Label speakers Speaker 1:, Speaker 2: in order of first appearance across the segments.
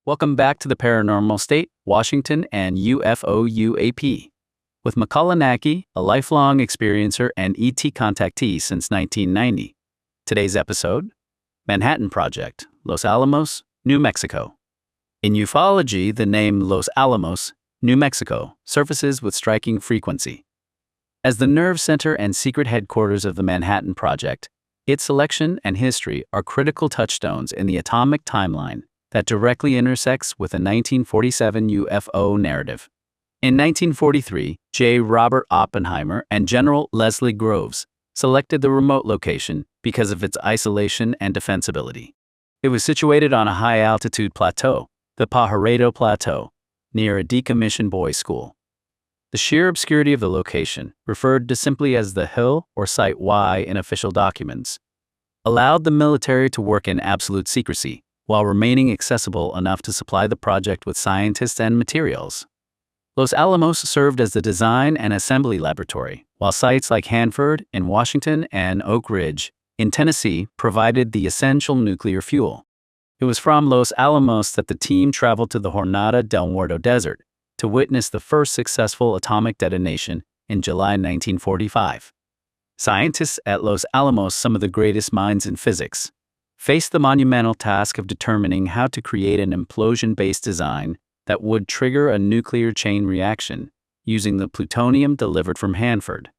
Speaker 1: Welcome back to the Paranormal State, Washington, and UFO UAP. With Makāula Nakae, a lifelong experiencer and ET contactee since 1990. Today's episode, Manhattan Project, Los Alamos, New Mexico. In ufology, the name Los Alamos, New Mexico, surfaces with striking frequency. As the nerve center and secret headquarters of the Manhattan Project, its selection and history are critical touchstones in the atomic timeline that directly intersects with the 1947 UFO narrative. In 1943, J. Robert Oppenheimer and General Leslie Groves selected the remote location because of its isolation and defensibility. It was situated on a high-altitude plateau, the Pajarito Plateau, near a decommissioned boys' school. The sheer obscurity of the location, referred to simply as the Hill or Site Y in official documents, allowed the military to work in absolute secrecy, while remaining accessible enough to supply the project with scientists and materials. Los Alamos served as the design and assembly laboratory, while sites like Hanford in Washington and Oak Ridge in Tennessee provided the essential nuclear fuel. It was from Los Alamos that the team traveled to the Jornada del Muerto Desert to witness the first successful atomic detonation in July 1945. Scientists at Los Alamos, some of the greatest minds in physics, faced the monumental task of determining how to create an implosion-based design that would trigger a nuclear chain reaction using the plutonium delivered from Hanford.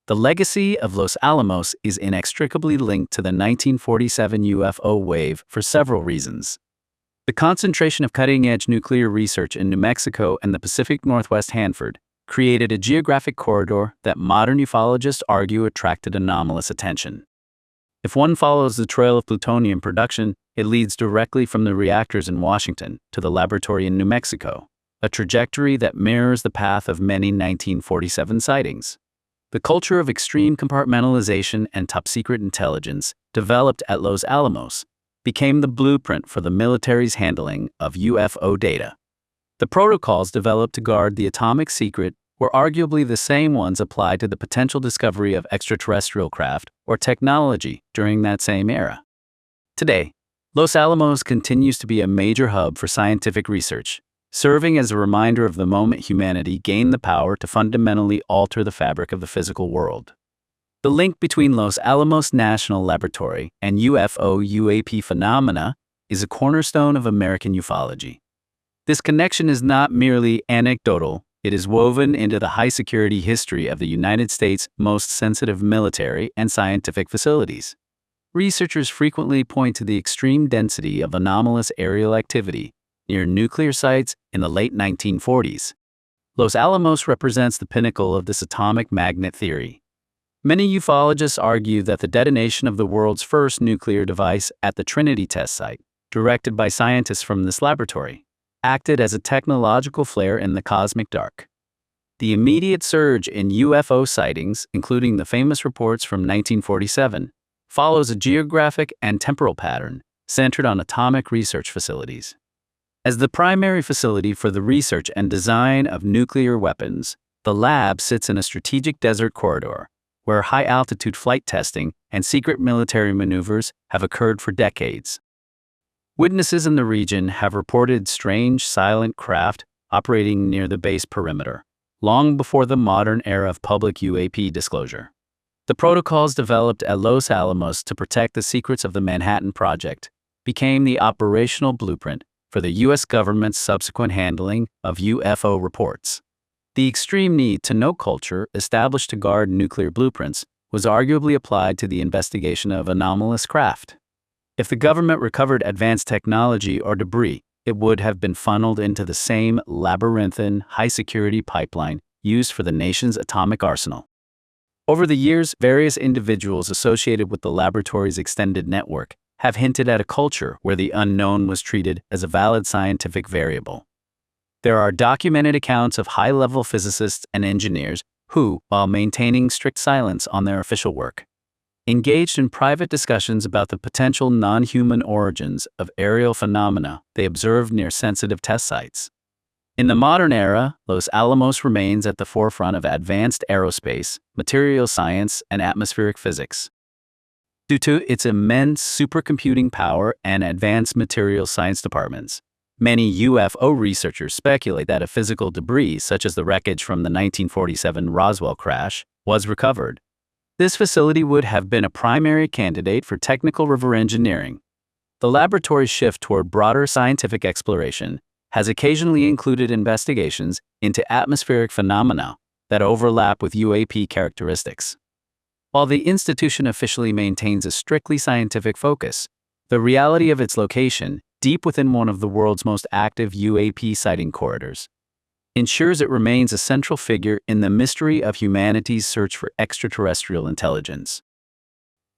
Speaker 1: The legacy of Los Alamos is inextricably linked to the 1947 UFO wave for several reasons. The concentration of cutting-edge nuclear research in New Mexico and the Pacific Northwest Hanford created a geographic corridor that modern ufologists argue attracted anomalous attention. If one follows the trail of plutonium production, it leads directly from the reactors in Washington to the laboratory in New Mexico, a trajectory that mirrors the path of many 1947 sightings. The culture of extreme compartmentalization and top-secret intelligence developed at Los Alamos became the blueprint for the military's handling of UFO data. The protocols developed to guard the atomic secret were arguably the same ones applied to the potential discovery of extraterrestrial craft or technology during that same era. Today, Los Alamos continues to be a major hub for scientific research, serving as a reminder of the moment humanity gained the power to fundamentally alter the fabric of the physical world. The link between Los Alamos National Laboratory and UFO UAP phenomena is a cornerstone of American ufology. This connection is not merely anecdotal. It is woven into the high-security history of the United States' most sensitive military and scientific facilities. Researchers frequently point to the extreme density of anomalous aerial activity near nuclear sites in the late 1940s. Los Alamos represents the pinnacle of this atomic magnet theory. Many ufologists argue that the detonation of the world's first nuclear device at the Trinity test site, directed by scientists from this laboratory, acted as a technological flare in the cosmic dark. The immediate surge in UFO sightings, including the famous reports from 1947, follows a geographic and temporal pattern centered on atomic research facilities. As the primary facility for the research and design of nuclear weapons, the lab sits in a strategic desert corridor where high-altitude flight testing and secret military maneuvers have occurred for decades. Witnesses in the region have reported strange, silent craft operating near the base perimeter, long before the modern era of public UAP disclosure. The protocols developed at Los Alamos to protect the secrets of the Manhattan Project became the operational blueprint for the U.S. government's subsequent handling of UFO reports. The extreme need-to-know culture established to guard nuclear blueprints was arguably applied to the investigation of anomalous craft. If the government recovered advanced technology or debris, it would have been funneled into the same labyrinthine, high-security pipeline used for the nation's atomic arsenal. Over the years, various individuals associated with the laboratory's extended network have hinted at a culture where the unknown was treated as a valid scientific variable. There are documented accounts of high-level physicists and engineers who, while maintaining strict silence on their official work, engaged in private discussions about the potential non-human origins of aerial phenomena they observed near sensitive test sites. In the modern era, Los Alamos remains at the forefront of advanced aerospace, material science, and atmospheric physics. Due to its immense supercomputing power and advanced material science departments, Many UFO researchers speculate that a physical debris, such as the wreckage from the 1947 Roswell crash, was recovered. This facility would have been a primary candidate for technical river engineering. The laboratory's shift toward broader scientific exploration has occasionally included investigations into atmospheric phenomena that overlap with UAP characteristics. While the institution officially maintains a strictly scientific focus, the reality of its location, deep within one of the world's most active UAP sighting corridors, ensures it remains a central figure in the mystery of humanity's search for extraterrestrial intelligence.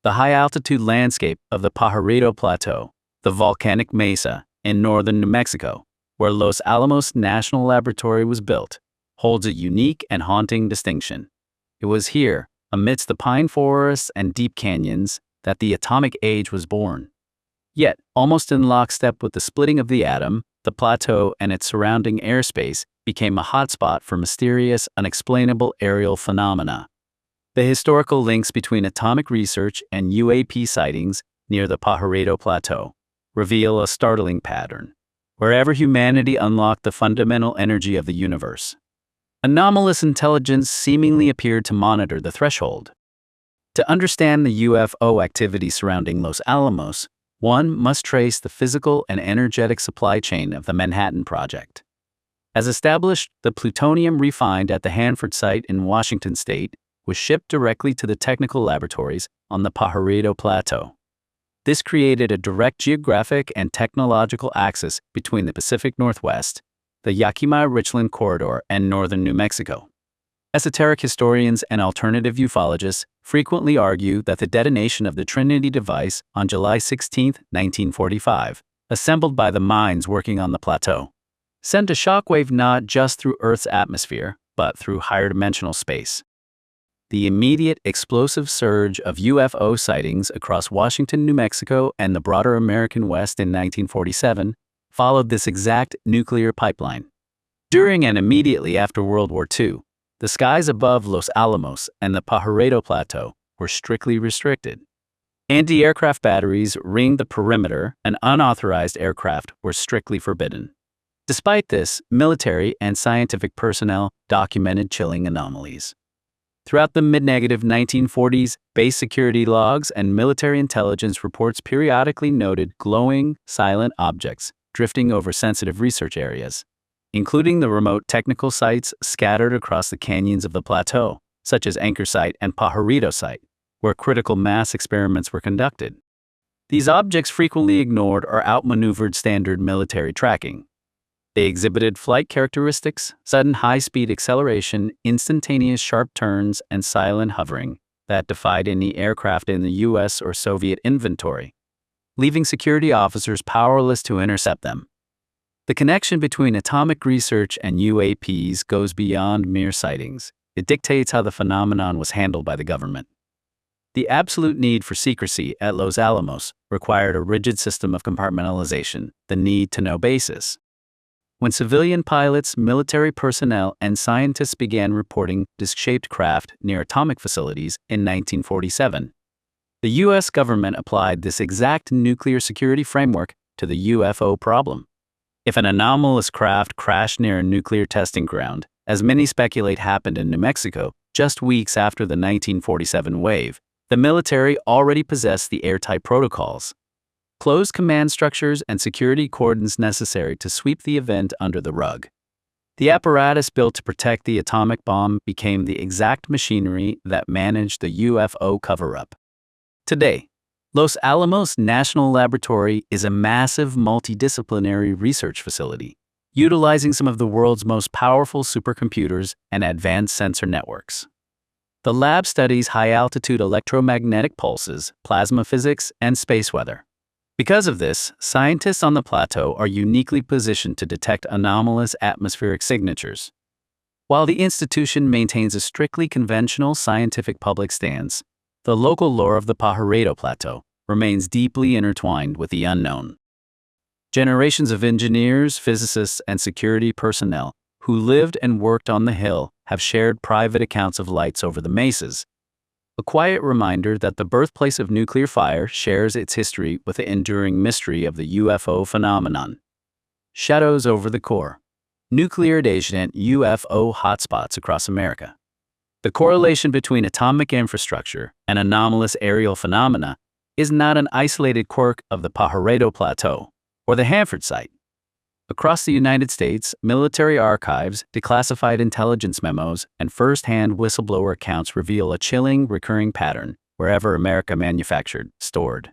Speaker 1: The high-altitude landscape of the Pajarito Plateau, the volcanic mesa in northern New Mexico, where Los Alamos National Laboratory was built, holds a unique and haunting distinction. It was here, amidst the pine forests and deep canyons, that the atomic age was born. Yet, almost in lockstep with the splitting of the atom, the plateau and its surrounding airspace became a hotspot for mysterious, unexplainable aerial phenomena. The historical links between atomic research and UAP sightings near the Pajarito Plateau reveal a startling pattern. Wherever humanity unlocked the fundamental energy of the universe, anomalous intelligence seemingly appeared to monitor the threshold. To understand the UFO activity surrounding Los Alamos, one must trace the physical and energetic supply chain of the Manhattan Project. As established, the plutonium refined at the Hanford site in Washington State was shipped directly to the technical laboratories on the Pajarito Plateau. This created a direct geographic and technological axis between the Pacific Northwest, the Yakima-Richland corridor, and northern New Mexico. Esoteric historians and alternative ufologists frequently argue that the detonation of the Trinity device on July 16, 1945, assembled by the minds working on the plateau, sent a shockwave not just through Earth's atmosphere, but through higher dimensional space. The immediate explosive surge of UFO sightings across Washington, New Mexico, and the broader American West in 1947 followed this exact nuclear pipeline. During and immediately after World War II, the skies above Los Alamos and the Pajarito Plateau were strictly restricted. Anti-aircraft batteries ringed the perimeter, and unauthorized aircraft were strictly forbidden. Despite this, military and scientific personnel documented chilling anomalies. Throughout the mid-1940s, base security logs and military intelligence reports periodically noted glowing, silent objects drifting over sensitive research areas, including the remote technical sites scattered across the canyons of the plateau, such as Anchor Site and Pajarito Site, where critical mass experiments were conducted. These objects frequently ignored or outmaneuvered standard military tracking. They exhibited flight characteristics, sudden high-speed acceleration, instantaneous sharp turns, and silent hovering that defied any aircraft in the US or Soviet inventory, leaving security officers powerless to intercept them. The connection between atomic research and UAPs goes beyond mere sightings. It dictates how the phenomenon was handled by the government. The absolute need for secrecy at Los Alamos required a rigid system of compartmentalization, the need-to-know basis. When civilian pilots, military personnel, and scientists began reporting disc-shaped craft near atomic facilities in 1947, the U.S. government applied this exact nuclear security framework to the UFO problem. If an anomalous craft crashed near a nuclear testing ground, as many speculate happened in New Mexico just weeks after the 1947 wave, the military already possessed the airtight protocols, closed command structures, and security cordons necessary to sweep the event under the rug. The apparatus built to protect the atomic bomb became the exact machinery that managed the UFO cover-up. Today, Los Alamos National Laboratory is a massive multidisciplinary research facility, utilizing some of the world's most powerful supercomputers and advanced sensor networks. The lab studies high-altitude electromagnetic pulses, plasma physics, and space weather. Because of this, scientists on the plateau are uniquely positioned to detect anomalous atmospheric signatures. While the institution maintains a strictly conventional scientific public stance, the local lore of the Pajarito Plateau remains deeply intertwined with the unknown. Generations of engineers, physicists, and security personnel who lived and worked on the hill have shared private accounts of lights over the mesas, a quiet reminder that the birthplace of nuclear fire shares its history with the enduring mystery of the UFO phenomenon. Shadows over the core. Nuclear adjacent UFO hotspots across America. The correlation between atomic infrastructure and anomalous aerial phenomena is not an isolated quirk of the Pajarito Plateau or the Hanford site. Across the United States, military archives, declassified intelligence memos, and first-hand whistleblower accounts reveal a chilling, recurring pattern wherever America manufactured, stored,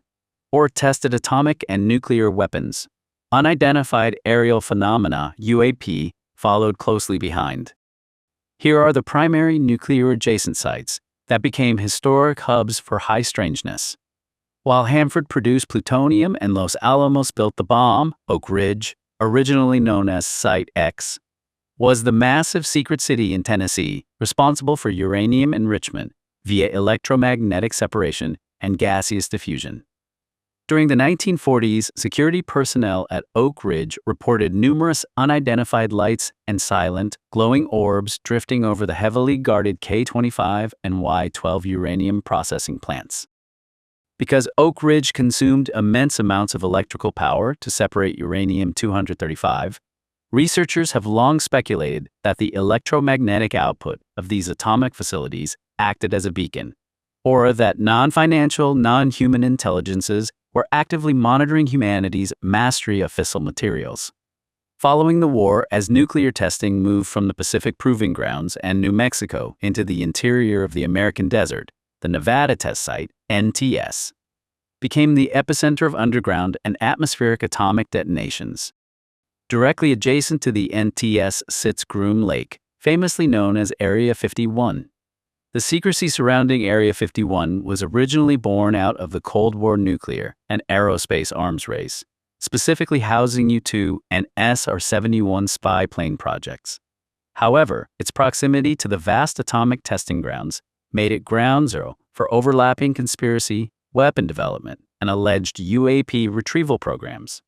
Speaker 1: or tested atomic and nuclear weapons. Unidentified aerial phenomena, UAP, followed closely behind. Here are the primary nuclear-adjacent sites that became historic hubs for high strangeness. While Hanford produced plutonium and Los Alamos built the bomb, Oak Ridge, originally known as Site X, was the massive secret city in Tennessee responsible for uranium enrichment via electromagnetic separation and gaseous diffusion. During the 1940s, security personnel at Oak Ridge reported numerous unidentified lights and silent, glowing orbs drifting over the heavily guarded K-25 and Y-12 uranium processing plants. Because Oak Ridge consumed immense amounts of electrical power to separate uranium-235, researchers have long speculated that the electromagnetic output of these atomic facilities acted as a beacon, or that non-financial, non-human intelligences were actively monitoring humanity's mastery of fissile materials. Following the war, as nuclear testing moved from the Pacific Proving Grounds and New Mexico into the interior of the American desert, the Nevada Test Site, NTS, became the epicenter of underground and atmospheric atomic detonations. Directly adjacent to the NTS sits Groom Lake, famously known as Area 51. The secrecy surrounding Area 51 was originally born out of the Cold War nuclear and aerospace arms race, specifically housing U-2 and SR-71 spy plane projects. However, its proximity to the vast atomic testing grounds made it ground zero for overlapping conspiracy, weapon development, and alleged UAP retrieval programs.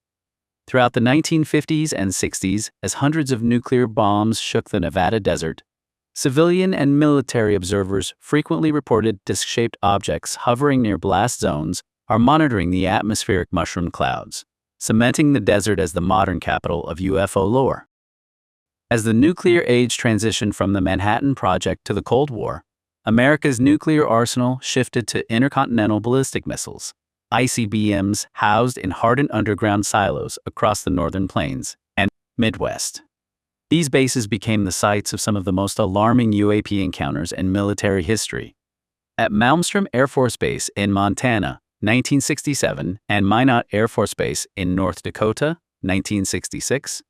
Speaker 1: Throughout the 1950s and 60s, as hundreds of nuclear bombs shook the Nevada desert, civilian and military observers frequently reported disc-shaped objects hovering near blast zones or monitoring the atmospheric mushroom clouds, cementing the desert as the modern capital of UFO lore. As the nuclear age transitioned from the Manhattan Project to the Cold War, America's nuclear arsenal shifted to intercontinental ballistic missiles, ICBMs housed in hardened underground silos across the northern plains and Midwest. These bases became the sites of some of the most alarming UAP encounters in military history. At Malmstrom Air Force Base in Montana, 1967, and Minot Air Force Base in North Dakota, 1966,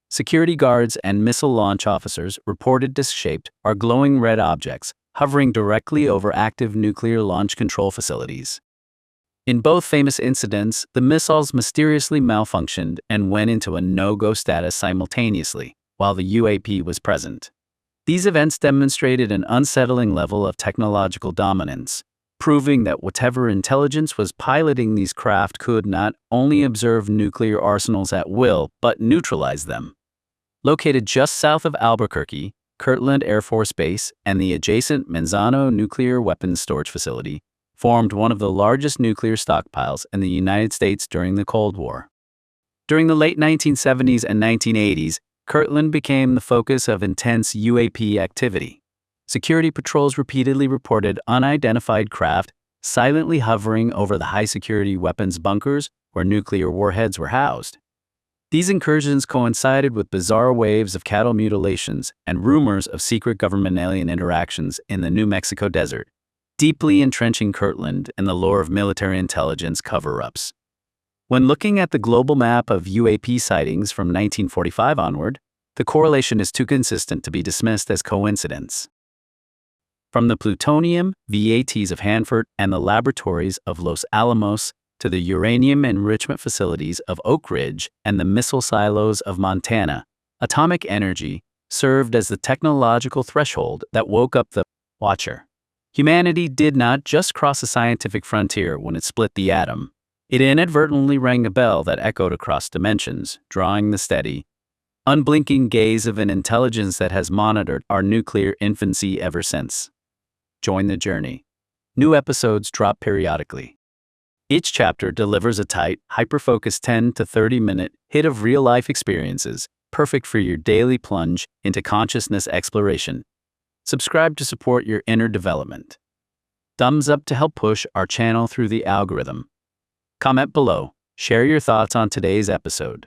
Speaker 1: security guards and missile launch officers reported disc-shaped or glowing red objects hovering directly over active nuclear launch control facilities. In both famous incidents, the missiles mysteriously malfunctioned and went into a no-go status simultaneously, while the UAP was present. These events demonstrated an unsettling level of technological dominance, proving that whatever intelligence was piloting these craft could not only observe nuclear arsenals at will, but neutralize them. Located just south of Albuquerque, Kirtland Air Force Base and the adjacent Manzano Nuclear Weapons Storage Facility formed one of the largest nuclear stockpiles in the United States during the Cold War. During the late 1970s and 1980s, Kirtland became the focus of intense UAP activity. Security patrols repeatedly reported unidentified craft silently hovering over the high-security weapons bunkers where nuclear warheads were housed. These incursions coincided with bizarre waves of cattle mutilations and rumors of secret government-alien interactions in the New Mexico desert, deeply entrenching Kirtland in the lore of military intelligence cover-ups. When looking at the global map of UAP sightings from 1945 onward, the correlation is too consistent to be dismissed as coincidence. From the plutonium VATs of Hanford and the laboratories of Los Alamos to the uranium enrichment facilities of Oak Ridge and the missile silos of Montana, atomic energy served as the technological threshold that woke up the watcher. Humanity did not just cross a scientific frontier when it split the atom. It inadvertently rang a bell that echoed across dimensions, drawing the steady, unblinking gaze of an intelligence that has monitored our nuclear infancy ever since. Join the journey. New episodes drop periodically. Each chapter delivers a tight, hyper-focused 10 to 30-minute hit of real-life experiences, perfect for your daily plunge into consciousness exploration. Subscribe to support your inner development. Thumbs up to help push our channel through the algorithm. Comment below. Share your thoughts on today's episode.